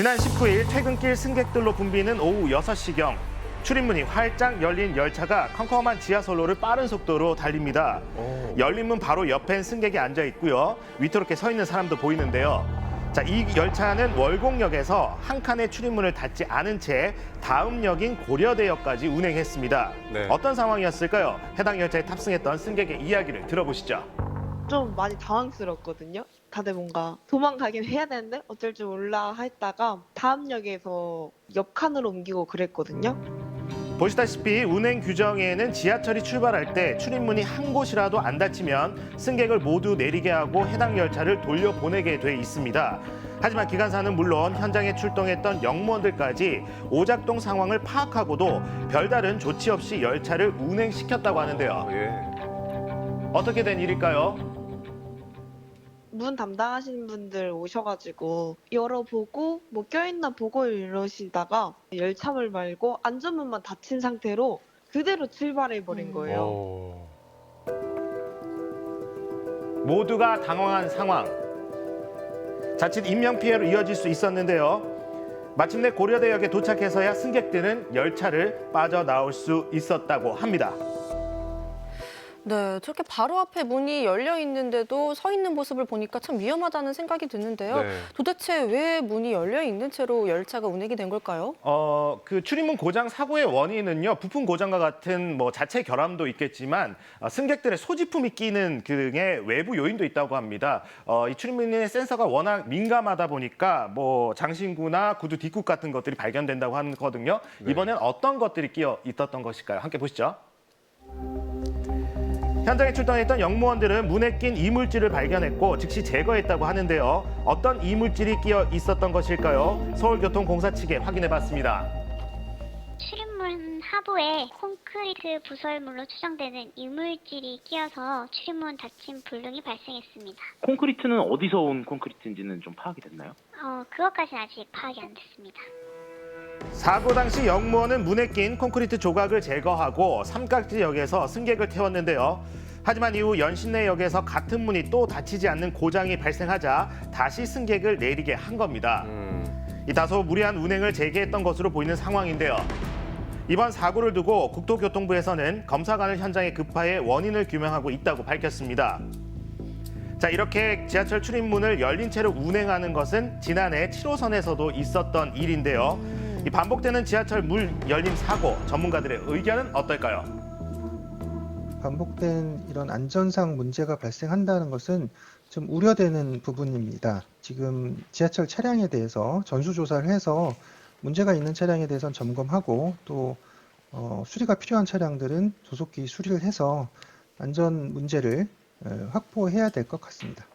지난 19일 퇴근길 승객들로 붐비는 오후 6시경 출입문이 활짝 열린 열차가 컴컴한 지하선로를 빠른 속도로 달립니다. 열린 문 바로 옆엔 승객이 앉아 있고요. 위태롭게 서 있는 사람도 보이는데요. 자, 이 열차는 월곡역에서 한 칸의 출입문을 닫지 않은 채 다음 역인 고려대역까지 운행했습니다. 네. 어떤 상황이었을까요? 해당 열차에 탑승했던 승객의 이야기를 들어보시죠. 좀 많이 당황스럽거든요. 다들 뭔가 도망가긴 해야 되는데 어쩔 줄 몰라 했다가 다음 역에서 옆 칸으로 옮기고 그랬거든요. 보시다시피 운행 규정에는 지하철이 출발할 때 출입문이 한 곳이라도 안 닫히면 승객을 모두 내리게 하고 해당 열차를 돌려보내게 돼 있습니다. 하지만 기관사는 물론 현장에 출동했던 역무원들까지 오작동 상황을 파악하고도 별다른 조치 없이 열차를 운행시켰다고 하는데요. 예. 어떻게 된 일일까요? 문 담당하시는 분들 오셔가지고 열어보고 뭐 껴있나 보고 이러시다가 열차물 말고 안전문만 닫힌 상태로 그대로 출발해버린 거예요. 오. 모두가 당황한 상황. 자칫 인명피해로 이어질 수 있었는데요. 마침내 고려대역에 도착해서야 승객들은 열차를 빠져나올 수 있었다고 합니다. 네, 저렇게 바로 앞에 문이 열려 있는데도 서 있는 모습을 보니까 참 위험하다는 생각이 드는데요. 네. 도대체 왜 문이 열려 있는 채로 열차가 운행이 된 걸까요? 그 출입문 고장 사고의 원인은요, 부품 고장과 같은 뭐 자체 결함도 있겠지만 승객들의 소지품이 끼는 등의 외부 요인도 있다고 합니다. 이 출입문의 센서가 워낙 민감하다 보니까 뭐 장신구나 구두 뒷굽 같은 것들이 발견된다고 하거든요. 네. 이번엔 어떤 것들이 끼어 있었던 것일까요? 함께 보시죠. 현장에 출동했던 역무원들은 문에 낀 이물질을 발견했고 즉시 제거했다고 하는데요. 어떤 이물질이 끼어 있었던 것일까요? 서울교통공사 측에 확인해봤습니다. 출입문 하부에 콘크리트 부설물로 추정되는 이물질이 끼어서 출입문 닫힘 불능이 발생했습니다. 콘크리트는 어디서 온 콘크리트인지는 좀 파악이 됐나요? 그것까지는 아직 파악이 안 됐습니다. 사고 당시 역무원은 문에 낀 콘크리트 조각을 제거하고 삼각지역에서 승객을 태웠는데요. 하지만 이후 연신내역에서 같은 문이 또 닫히지 않는 고장이 발생하자 다시 승객을 내리게 한 겁니다. 이 다소 무리한 운행을 재개했던 것으로 보이는 상황인데요. 이번 사고를 두고 국토교통부에서는 검사관을 현장에 급파해 원인을 규명하고 있다고 밝혔습니다. 자, 이렇게 지하철 출입문을 열린 채로 운행하는 것은 지난해 7호선에서도 있었던 일인데요. 이 반복되는 지하철 문 열림 사고, 전문가들의 의견은 어떨까요? 반복된 이런 안전상 문제가 발생한다는 것은 좀 우려되는 부분입니다. 지금 지하철 차량에 대해서 전수조사를 해서 문제가 있는 차량에 대해서는 점검하고 또 수리가 필요한 차량들은 조속히 수리를 해서 안전 문제를 확보해야 될 것 같습니다.